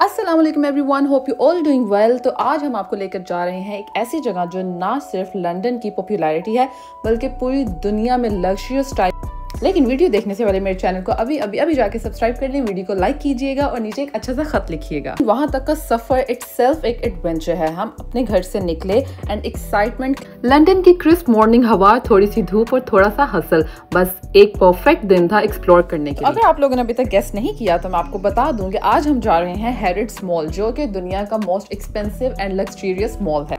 अस्सलाम वालेकुम everyone, hope you all doing well. तो आज हम आपको लेकर जा रहे हैं एक ऐसी जगह जो ना सिर्फ लंदन की पॉपुलैरिटी है बल्कि पूरी दुनिया में लग्जरियस स्टाइल। लेकिन वीडियो देखने से पहले मेरे चैनल को अभी जाके सब्सक्राइब कर लें, वीडियो को लाइक कीजिएगा और नीचे एक अच्छा सा खत लिखिएगा। वहां तक का सफर इटसेल्फ एक एडवेंचर है। हम अपने घर से निकले एंड एक्साइटमेंट, लंदन की क्रिस्प मॉर्निंग हवा, थोड़ी सी धूप और थोड़ा सा हसल, बस एक परफेक्ट दिन था एक्सप्लोर करने के लिए। अगर आप लोगों ने अभी तक गेस नहीं किया तो मैं आपको बता दूं कि आज हम जा रहे हैं हैरिट्स मॉल, जो कि दुनिया का most expensive and luxurious mall है।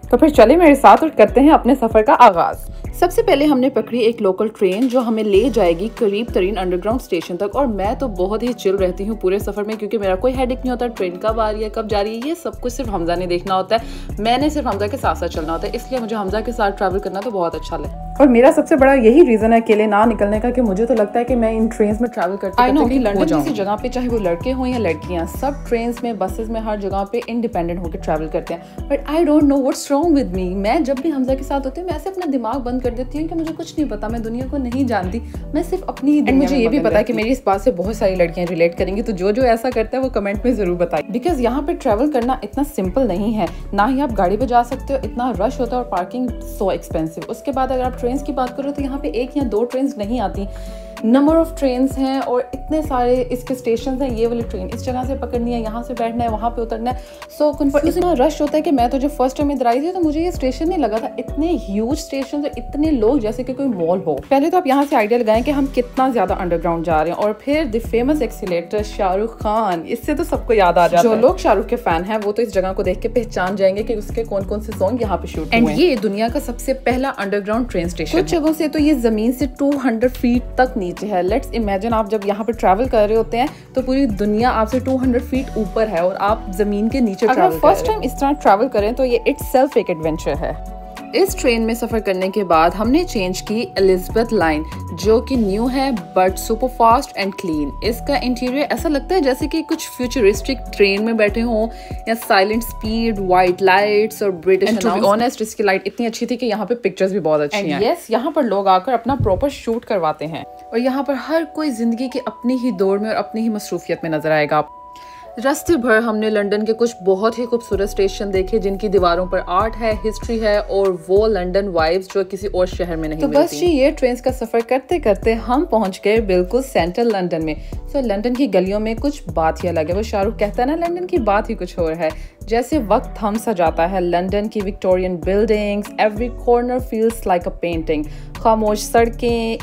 तो फिर चले मेरे साथ और करते हैं अपने सफर का आगाज। सबसे पहले हमने पकड़ी एक लोकल ट्रेन जो हमें ले जाएगी करीब तरीन अंडरग्राउंड स्टेशन तक। और मैं तो बहुत ही चिल रहती हूँ पूरे सफर में, क्योंकि मेरा कोई हेडेक नहीं होता। ट्रेन कब आ रही है, कब जा रही है, ये सब कुछ सिर्फ हमजा ने देखना होता है। मैंने सिर्फ हमजा के साथ साथ चलना होता है, इसलिए मुझे हमजा के साथ ट्रैवल करना तो बहुत अच्छा लगता है। और मेरा सबसे बड़ा यही रीजन है अकेले ना निकलने का, कि मुझे तो लगता है कि मैं इन ट्रेन में ट्रैवल करती हूँ कि लंदन जैसी जगह पे, चाहे वो लड़के हों या लड़कियां, सब ट्रेन में, बसेस में, हर जगह पे इंडिपेंडेंट होकर ट्रैवल करते हैं। But I don't know what's wrong with me. मैं जब भी हमजा के साथ होती हूँ, मैं ऐसे अपना दिमाग बंद कर देती हूँ कि मुझे कुछ नहीं पता, मैं दुनिया को नहीं जानती, मैं सिर्फ अपनी ही दुनिया। मुझे ये भी पता है कि मेरी इस बात से बहुत सारी लड़कियां रिलेट करेंगी, तो जो जो ऐसा करता है वो कमेंट में जरूर बताइए। बिकॉज यहाँ पे ट्रैवल करना इतना सिंपल नहीं है, ना ही आप गाड़ी पे जा सकते हो, इतना रश होता है और पार्किंग सो एक्सपेंसिव। उसके बाद अगर आप ट्रेन की बात करो तो यहाँ पे एक या दो ट्रेन नहीं आती, नंबर ऑफ ट्रेन हैं और इतने सारे इसके स्टेशन हैं। ये वाली ट्रेन इस जगह से पकड़नी है, यहाँ से बैठना है, वहाँ पे उतरना है। सो इतना रश होता है कि मैं तो जब फर्स्ट टाइम इधर आई थी तो मुझे ये स्टेशन नहीं लगा था। इतने ह्यूज स्टेशन, इतने लोग, जैसे कि कोई मॉल हो। पहले तो आप यहाँ से आइडिया लगाएं कि हम कितना ज्यादा अंडरग्राउंड जा रहे हैं। और फिर the famous accelerator Shahrukh Khan, इससे तो सबको याद आ जाता है। जो लोग शाहरुख के फैन हैं वो तो इस जगह को देख के पहचान जाएंगे कि उसके कौन कौन से सॉन्ग यहाँ पे शूट हुए हैं। ये दुनिया का सबसे पहला अंडरग्राउंड ट्रेन स्टेशन। कुछ जगहों से तो ये जमीन से 200 फीट तक नीचे है। लेट्स इमेजिन, आप जब यहाँ पे ट्रैवल कर रहे होते हैं तो पूरी दुनिया आपसे 200 फीट ऊपर है और आप जमीन के नीचे ट्रैवल कर रहे हैं। फर्स्ट टाइम इस तरह ट्रैवल करें तो ये इटसेल्फ एक एडवेंचर है। इस ट्रेन में सफर करने के बाद हमने चेंज की एलिजाबेथ लाइन, जो कि न्यू है but super fast and clean. इसका इंटीरियर ऐसा लगता है जैसे कि कुछ फ्यूचरिस्टिक ट्रेन में बैठे हों, या साइलेंट स्पीड, वाइट लाइट्स और ब्रिटिश। टू बी ऑनेस्ट, इसकी लाइट इतनी अच्छी थी कि यहाँ पे पिक्चर्स भी बहुत अच्छी हैं। यस, यहाँ पर लोग आकर अपना प्रॉपर शूट करवाते हैं और यहाँ पर हर कोई जिंदगी की अपनी ही दौड़ में और अपनी ही मसरूफियत में नजर आएगा आप। रास्ते भर हमने लंदन के कुछ बहुत ही खूबसूरत स्टेशन देखे, जिनकी दीवारों पर आर्ट है, हिस्ट्री है और वो लंदन वाइब्स जो किसी और शहर में नहीं मिलती। तो बस ये ट्रेन का सफर करते करते हम पहुंच गए बिल्कुल सेंट्रल लंदन में। सो लंदन की गलियों में कुछ बात ही अलग है। वो शाहरुख कहता है ना, लंदन की बात ही कुछ और है। जैसे वक्त थम सा जाता है, लंदन की Victorian buildings, every corner feels like अ पेंटिंग। खामोश सड़कें,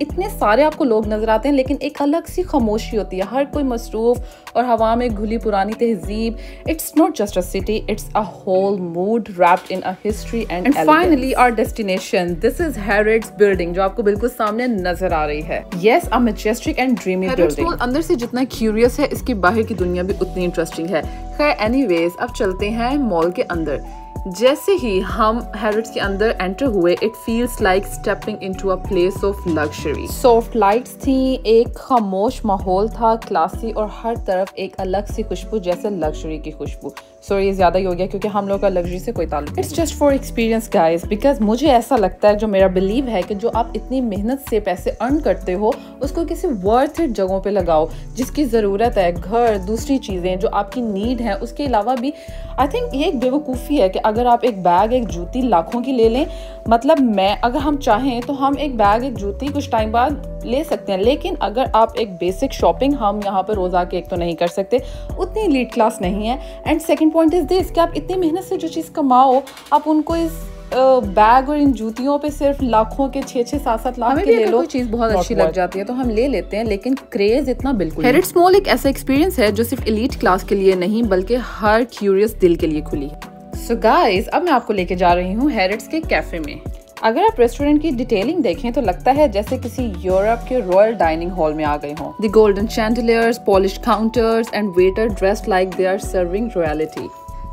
इतने सारे आपको लोग नजर आते हैं, लेकिन एक अलग सी खामोशी होती है। हर कोई मसरूफ और हवा में घुली पुरानी तहजीब। It's not just a city, it's a whole mood wrapped in a history and finally our destination, this is Harriet's building, जो आपको बिल्कुल सामने नजर आ रही है। Yes, a majestic and dreamy building. अंदर से जितना क्यूरियस है, इसकी बाहर की दुनिया भी उतनी इंटरेस्टिंग है। खैर एनीवेज, अब चलते हैं मॉल के अंदर। जैसे ही हम हैरिट्स के अंदर एंटर हुए, it feels like stepping into a place of luxury. Soft lights थी, एक खामोश माहौल था, क्लासी, और हर तरफ एक अलग सी खुशबू, जैसे लग्जरी की खुशबू। सॉरी, ये ज्यादा ही हो गया क्योंकि हम लोग का लग्जरी से कोई ताल्लुक। It's just for experience guys, because मुझे ऐसा लगता है, जो मेरा बिलीव है, कि जो आप इतनी मेहनत से पैसे अर्न करते हो उसको किसी वर्थ इट जगहों पे लगाओ, जिसकी ज़रूरत है। घर, दूसरी चीज़ें जो आपकी नीड है, उसके अलावा भी आई थिंक ये एक बेवकूफ़ी है कि अगर आप एक बैग, एक जूती लाखों की ले लें। मतलब अगर हम चाहें तो हम एक बैग, एक जूती कुछ टाइम बाद ले सकते हैं, लेकिन अगर आप एक बेसिक शॉपिंग हम यहाँ पर रोज़ आके एक तो नहीं कर सकते, उतनी लीड क्लास नहीं है। And second point is this, कि आप इतनी मेहनत से जो चीज़ कमाओ, आप उनको इस बैग और इन जूतियों पे सिर्फ लाखों के 6-7 लाख के ले लो। कोई चीज़ बहुत अच्छी लग जाती है तो हम ले लेते हैं, लेकिन क्रेज इतना बिल्कुल। हैरिट्स मॉल एक ऐसा एक्सपीरियंस है जो सिर्फ एलीट क्लास के लिए नहीं, बल्कि हर क्यूरियस दिल के लिए खुली है। सो गाइस, अब मैं आपको लेके जा रही हूँ हैरिट्स के कैफे में। अगर आप रेस्टोरेंट की डिटेलिंग देखें तो लगता है जैसे किसी यूरोप के रॉयल डाइनिंग हॉल में आ गए हों। The golden chandeliers, polished counters and waiter dressed like they are serving royalty.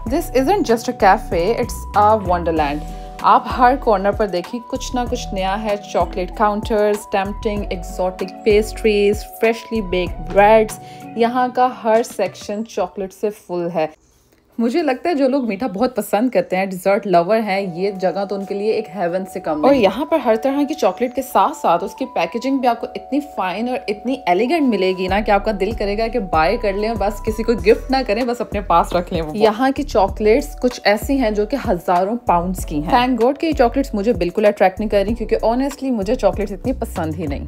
This isn't just a cafe, it's a wonderland. आप हर कॉर्नर पर देखिए कुछ ना कुछ नया है। Chocolate counters, tempting exotic pastries, freshly baked breads, यहाँ का हर सेक्शन चॉकलेट से फुल है। मुझे लगता है जो लोग मीठा बहुत पसंद करते हैं, डिजर्ट लवर हैं, ये जगह तो उनके लिए एक हेवन से कम नहीं। और यहाँ पर हर तरह की चॉकलेट के साथ साथ उसकी पैकेजिंग भी आपको इतनी फाइन और इतनी एलिगेंट मिलेगी ना कि आपका दिल करेगा कि बाय कर लें, बस किसी को गिफ्ट ना करें, बस अपने पास रख लें। यहाँ की चॉकलेट्स कुछ ऐसी हैं जो कि हजारों पाउंड्स की हैं। थैंक गॉड कि ये चॉकलेट्स मुझे बिल्कुल अट्रैक्ट नहीं कर रही, क्योंकि ऑनेस्टली मुझे चॉकलेट्स इतनी पसंद ही नहीं।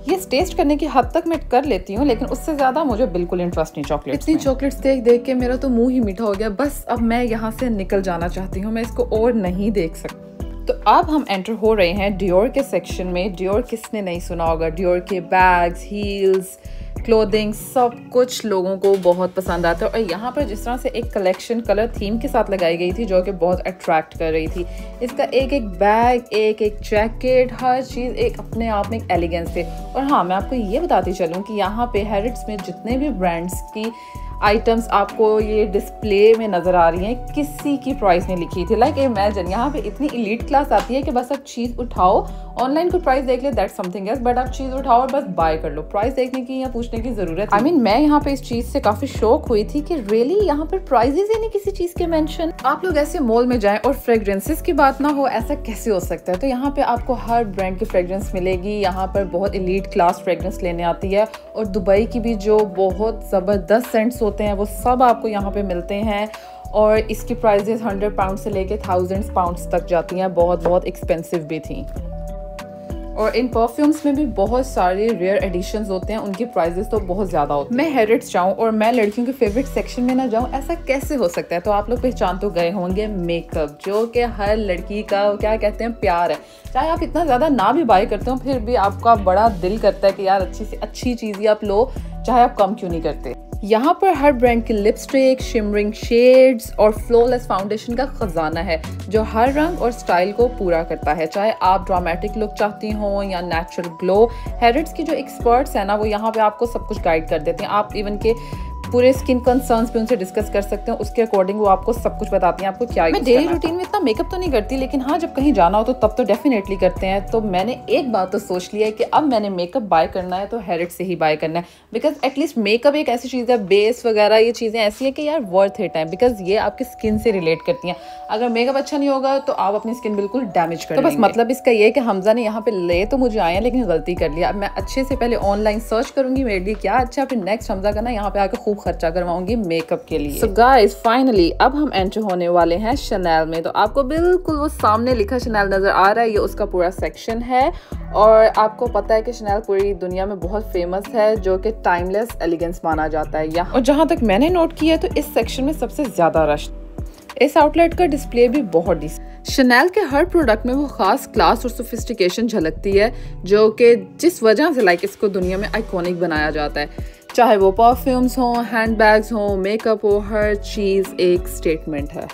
ये टेस्ट करने की हद तक मैं कर लेती हूँ, लेकिन उससे ज्यादा मुझे बिल्कुल इंटरेस्ट नहीं चॉकलेट। इतनी चॉकलेट्स देख देख के मेरा तो मुंह ही मीठा हो गया। बस अब मैं यहाँ से निकल जाना चाहती हूँ, मैं इसको और नहीं देख सकती। तो अब हम एंटर हो रहे हैं डियोर के सेक्शन में। डियोर किसने नहीं सुना होगा, डियोर के बैग्स, हील्स, क्लोथिंग, सब कुछ लोगों को बहुत पसंद आता है। और यहाँ पर जिस तरह से एक कलेक्शन कलर थीम के साथ लगाई गई थी जो कि बहुत अट्रैक्ट कर रही थी। इसका एक एक बैग, एक एक जैकेट, हर चीज़ एक अपने आप में एक एलिगेंस थे। और हाँ, मैं आपको ये बताती चलूँ कि यहाँ पे हैरिट्स में जितने भी ब्रांड्स की आइटम्स आपको ये डिस्प्ले में नजर आ रही हैं, किसी की प्राइस नहीं लिखी थी। लाइक इमेजिन, यहाँ पे इतनी एलीट क्लास आती है कि बस आप चीज़ उठाओ, ऑनलाइन कोई प्राइस देख ले, दैट समथिंग एल्स, बट आप चीज़ उठाओ और बस बाय कर लो, प्राइस देखने की या पूछने की जरूरत। आई मीन मैं यहाँ पे इस चीज़ से काफ़ी शौक हुई थी कि रियली यहाँ पर प्राइजेस ही नहीं किसी चीज़ के मेंशन। आप लोग ऐसे मॉल में जाएं और फ्रेग्रेंसेस की बात ना हो, ऐसा कैसे हो सकता है? तो यहाँ पे आपको हर ब्रांड की फ्रेग्रेंस मिलेगी। यहाँ पर बहुत एलीट क्लास फ्रेग्रेंस लेने आती है, और दुबई की भी जो बहुत ज़बरदस्त सेंट्स होते हैं वो सब आपको यहाँ पे मिलते हैं। और इसकी प्राइजेस 100 पाउंड से लेके 1000 पाउंड्स तक जाती हैं, बहुत बहुत एक्सपेंसिव भी थी। और इन परफ्यूम्स में भी बहुत सारे रेयर एडिशंस होते हैं, उनकी प्राइजेस तो बहुत ज़्यादा होती हैं। मैं हैरिट्स जाऊँ और मैं लड़कियों के फेवरेट सेक्शन में ना जाऊँ, ऐसा कैसे हो सकता है? तो आप लोग पहचान तो गए होंगे मेकअप, जो कि हर लड़की का क्या कहते हैं प्यार है। चाहे आप इतना ज़्यादा ना भी बाय करते हो, फिर भी आपका बड़ा दिल करता है कि यार अच्छी से अच्छी चीज़ ही आप लो, चाहे आप कम क्यों नहीं करते। यहाँ पर हर ब्रांड की लिपस्टिक, शिमरिंग शेड्स और फ्लॉलेस फाउंडेशन का खजाना है, जो हर रंग और स्टाइल को पूरा करता है। चाहे आप ड्रामेटिक लुक चाहती हो या नेचुरल ग्लो, हैरिट्स की जो एक्सपर्ट्स हैं ना, वो यहाँ पे आपको सब कुछ गाइड कर देते हैं। आप इवन के पूरे स्किन कंसर्न्स भी उनसे डिस्कस कर सकते हैं, उसके अकॉर्डिंग वो आपको सब कुछ बताती हैं आपको क्या। मैं डेली रूटीन में इतना मेकअप तो नहीं करती, लेकिन हाँ, जब कहीं जाना हो तो तब तो डेफिनेटली करते हैं। तो मैंने एक बात तो सोच लिया है कि अब मैंने मेकअप बाय करना है तो हैरिट्स से ही बाय करना है, बिकॉज एटलीस्ट मेकअप एक ऐसी चीज़ है, बेस वगैरह ये चीज़ें ऐसी है कि यार वर्थ इट है, बिकॉज ये आपकी स्किन से रिलेट करती हैं। अगर मेकअप अच्छा नहीं होगा तो आप अपनी स्किन बिल्कुल डैमेज कर। तो बस मतलब इसका ये है कि हमजा ने यहाँ पे ले तो मुझे आए हैं, लेकिन गलती कर लिया। अब मैं अच्छे से पहले ऑनलाइन सर्च करूंगी मेरे लिए क्या अच्छा, फिर नेक्स्ट हमजा का ना यहाँ पे आकर खूब खर्चा करवाऊंगी मेकअप के लिए। So guys, फाइनली अब हम एंटर होने वाले हैं शनेल में। तो आपको बिल्कुल वो सामने लिखा शनेल नजर आ रहा है, ये उसका पूरा सेक्शन है। और आपको पता है कि शनेल पूरी दुनिया में बहुत फेमस है, जो कि टाइमलेस एलिगेंस माना जाता है यहाँ। और जहाँ तक मैंने नोट किया तो इस सेक्शन में सबसे ज्यादा रश। इस आउटलेट का डिस्प्ले भी बहुत डिसेंट। शनेल के हर प्रोडक्ट में वो खास क्लास और सोफिस्टिकेशन झलकती है, जो कि जिस वजह से लाइक इसको दुनिया में आइकॉनिक बनाया जाता है। चाहे वो परफ्यूम्स हो, हैंडबैग्स हो, मेकअप हो, हर चीज़ एक स्टेटमेंट है।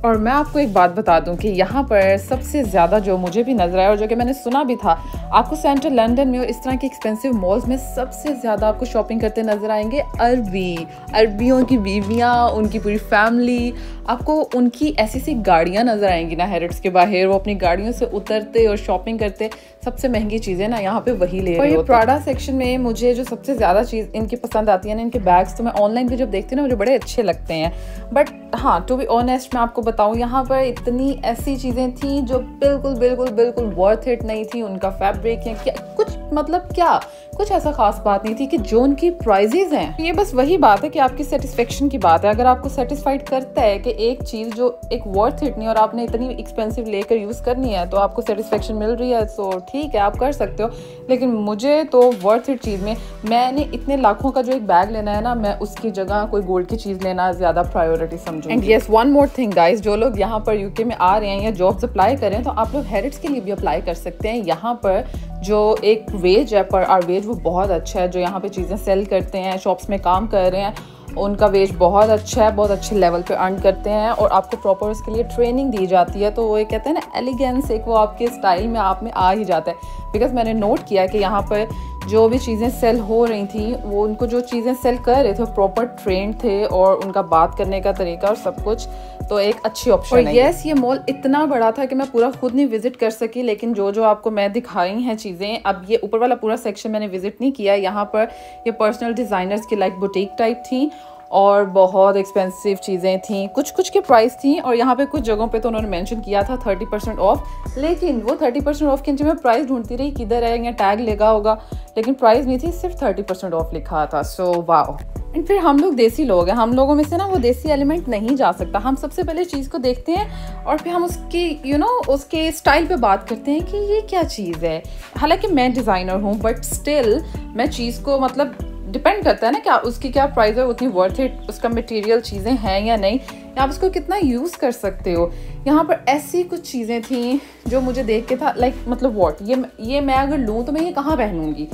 और मैं आपको एक बात बता दूं कि यहाँ पर सबसे ज़्यादा जो मुझे भी नजर आया और जो कि मैंने सुना भी था, आपको सेंट्रल लंदन में और इस तरह के एक्सपेंसिव मॉल्स में सबसे ज़्यादा आपको शॉपिंग करते नजर आएंगे अरबियों की बीवियाँ, उनकी पूरी फैमिली। आपको उनकी ऐसी सी गाड़ियाँ नजर आएंगी ना हैरिट्स के बाहर, वो अपनी गाड़ियों से उतरते और शॉपिंग करते। सबसे महंगी चीज़ें ना यहाँ पे वही ले रहे होते हैं। प्राडा सेक्शन में मुझे जो सबसे ज़्यादा चीज़ इनकी पसंद आती है ना, इनके बैग्स, तो मैं ऑनलाइन भी जब देखती हूँ ना मुझे बड़े अच्छे लगते हैं। बट हाँ, टू बी ऑनेस्ट मैं आपको बताऊँ, यहाँ पर इतनी ऐसी चीज़ें थी जो बिल्कुल बिल्कुल बिल्कुल वर्थ इट नहीं थी। उनका फैब्रिक या क्या कुछ मतलब क्या कुछ ऐसा खास बात नहीं थी कि जो उनकी प्राइजेज हैं। ये बस वही बात है कि आपकी सेटिस्फेक्शन की बात है। अगर आपको सेटिस्फाइड करता है कि एक चीज़ जो एक वर्थ इट नहीं और आपने इतनी एक्सपेंसिव लेकर यूज़ करनी है, तो आपको सेटिस्फेक्शन मिल रही है, तो ठीक है, आप कर सकते हो। लेकिन मुझे तो वर्थ इट चीज़ में, मैंने इतने लाखों का जो एक बैग लेना है ना, मैं उसकी जगह कोई गोल्ड की चीज़ लेना ज़्यादा प्रायोरिटी समझूंगी। And yes, one more thing guys, जो लोग यहाँ पर यूके में आ रहे हैं या जॉब्स अप्लाई करें, तो आप लोग हैरिट्स के लिए भी अप्लाई कर सकते हैं। यहाँ पर जो एक वेज है पर आवर वेज, वो बहुत अच्छा है। जो यहाँ पे चीज़ें सेल करते हैं, शॉप्स में काम कर रहे हैं, उनका वेज बहुत अच्छा है, बहुत अच्छे लेवल पे अर्न करते हैं और आपको प्रॉपर उसके लिए ट्रेनिंग दी जाती है। तो वो एक कहते हैं ना एलिगेंस, एक वो आपके स्टाइल में आप में आ ही जाता है। बिकॉज मैंने नोट किया कि यहाँ पर जो भी चीज़ें सेल हो रही थी, वो उनको जो चीज़ें सेल कर रहे थे प्रॉपर ट्रेंड थे और उनका बात करने का तरीका और सब कुछ, तो एक अच्छी ऑप्शन है। यस, ये मॉल इतना बड़ा था कि मैं पूरा खुद नहीं विजिट कर सकी, लेकिन जो जो आपको मैं दिखाई हैं चीज़ें, अब ये ऊपर वाला पूरा सेक्शन मैंने विजिट नहीं किया। यहाँ पर ये पर्सनल डिज़ाइनर्स की लाइक बुटीक टाइप थी और बहुत एक्सपेंसिव चीज़ें थी, कुछ कुछ के प्राइस थी। और यहाँ पे कुछ जगहों पे तो उन्होंने मेंशन किया था 30% ऑफ, लेकिन वो 30% ऑफ के नीचे मैं प्राइस ढूंढती रही किधर है, या टैग लगा होगा, लेकिन प्राइस नहीं थी, सिर्फ 30% ऑफ लिखा था। So wow. एंड फिर हम लोग देसी लोग हैं, हम लोगों में से ना वो देसी एलिमेंट नहीं जा सकता। हम सबसे पहले चीज़ को देखते हैं और फिर हम उसकी उसके स्टाइल पे बात करते हैं कि ये क्या चीज़ है। हालांकि मैं डिज़ाइनर हूँ, बट स्टिल मैं चीज़ को मतलब डिपेंड करता है ना, क्या उसकी क्या प्राइस है, उतनी वर्थ इट, उसका मटेरियल चीज़ें हैं या नहीं, या आप उसको कितना यूज़ कर सकते हो। यहाँ पर ऐसी कुछ चीज़ें थी जो मुझे देख के था लाइक मतलब व्हाट, ये मैं अगर लूँ तो मैं ये कहाँ पहनूँगी,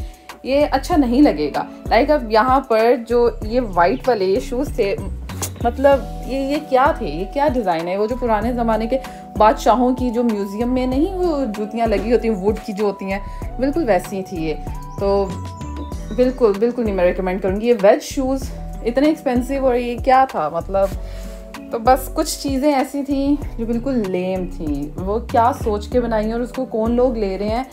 ये अच्छा नहीं लगेगा। लाइक अब यहाँ पर जो ये वाइट वाले शूज़ थे, मतलब ये क्या थे, ये क्या डिज़ाइन है। वो जो पुराने ज़माने के बादशाहों की जो म्यूज़ियम में नहीं वो जूतियाँ लगी होती हैं वुड की जो होती हैं, बिल्कुल वैसी थी ये। तो बिल्कुल नहीं मैं रिकमेंड करूँगी ये वेज शूज़, इतने एक्सपेंसिव। और ये क्या था मतलब, तो बस कुछ चीज़ें ऐसी थी जो बिल्कुल लेम थी। वो क्या सोच के बनाई है और उसको कौन लोग ले रहे हैं,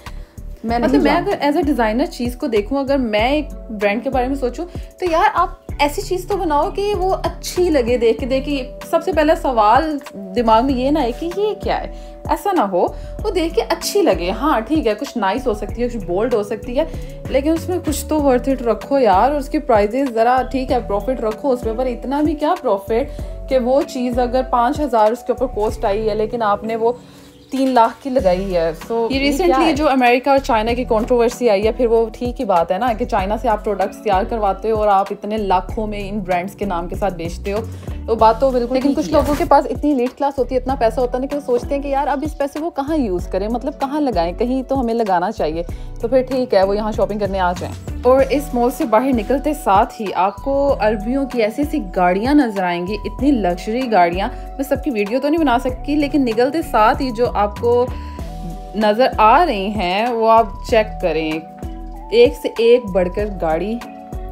मैं अगर एज अ डिज़ाइनर चीज़ को देखूँ, अगर मैं एक ब्रांड के बारे में सोचूं, तो यार आप ऐसी चीज़ तो बनाओ कि वो अच्छी लगे देख के। सबसे पहला सवाल दिमाग में ये ना है कि ये क्या है, ऐसा ना हो, वो देख के अच्छी लगे। हाँ ठीक है, कुछ नाइस हो सकती है, कुछ बोल्ड हो सकती है, लेकिन उसमें कुछ तो वर्थ इट रखो यार। और उसकी प्राइजेस ज़रा ठीक है, प्रॉफिट रखो उसमें, पर इतना भी क्या प्रॉफिट कि वो चीज़ अगर 5,000 उसके ऊपर कॉस्ट आई है, लेकिन आपने वो 3 लाख की लगाई है। सो ये रिसेंटली जो अमेरिका और चाइना की कंट्रोवर्सी आई है, फिर वो ठीक ही बात है ना कि चाइना से आप प्रोडक्ट्स तैयार करवाते हो और आप इतने लाखों में इन ब्रांड्स के नाम के साथ बेचते हो, तो बात तो बिल्कुल। लेकिन कुछ लोगों के पास इतनी लीड क्लास होती है, इतना पैसा होता है ना कि वो सोचते हैं कि यार अब इस पैसे को कहाँ यूज़ करें, मतलब कहाँ लगाएं, कहीं तो हमें लगाना चाहिए, तो फिर ठीक है वो यहाँ शॉपिंग करने आ जाएं। और इस मॉल से बाहर निकलते साथ ही आपको अरबियों की ऐसी ऐसी गाड़ियाँ नजर आएंगी, इतनी लग्जरी गाड़ियाँ। मैं सबकी वीडियो तो नहीं बना सकती, लेकिन निकलते साथ ही जो आपको नज़र आ रही हैं वो आप चेक करें, एक से एक बढ़कर गाड़ी,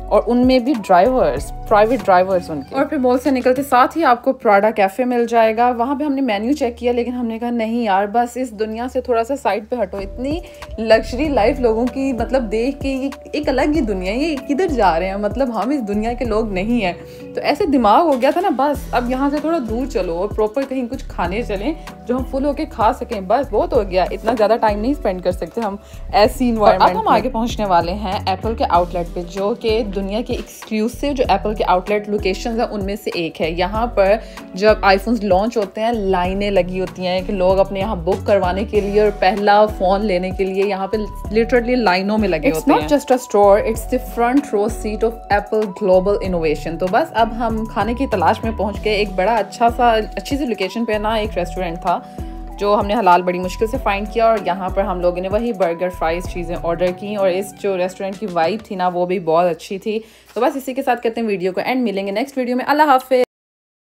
और उनमें भी ड्राइवर्स, प्राइवेट ड्राइवर्स उनके। और फिर मॉल से निकलते साथ ही आपको प्राडा कैफ़े मिल जाएगा। वहाँ पे हमने मेन्यू चेक किया, लेकिन हमने कहा नहीं यार, बस इस दुनिया से थोड़ा सा साइड पे हटो। इतनी लग्जरी लाइफ लोगों की मतलब देख के ये एक अलग ही दुनिया है, ये किधर जा रहे हैं, मतलब हम इस दुनिया के लोग नहीं हैं। तो ऐसे दिमाग हो गया था ना, बस अब यहाँ से थोड़ा दूर चलो और प्रॉपर कहीं कुछ खाने चलें जो हम फुल होके खा सकें, बस बहुत हो गया, इतना ज़्यादा टाइम नहीं स्पेंड कर सकते हम ऐसी इन्वायरमेंट। अब हम आगे पहुँचने वाले हैं एप्पल के आउटलेट पे, जो कि दुनिया के एक्सक्लूसिव जो एप्पल के आउटलेट लोकेशंस हैं उनमें से एक है। यहाँ पर जब आईफोन्स लॉन्च होते हैं लाइनें लगी होती हैं कि लोग अपने यहाँ बुक करवाने के लिए और पहला फ़ोन लेने के लिए यहाँ पे लिटरली लाइनों में लगे होते हैं। It's not just a store, it's the front row seat of Apple global innovation. तो बस अब हम खाने की तलाश में पहुँच गए। एक बड़ा अच्छी सी लोकेशन पे ना एक रेस्टोरेंट था जो हमने हलाल बड़ी मुश्किल से फाइंड किया, और यहाँ पर हम लोगों ने वही बर्गर फ्राइज चीज़ें ऑर्डर की, और इस जो रेस्टोरेंट की वाइब थी ना वो भी बहुत अच्छी थी। तो बस इसी के साथ करते हैं वीडियो को एंड, मिलेंगे नेक्स्ट वीडियो में। अल्लाह हाफिज़।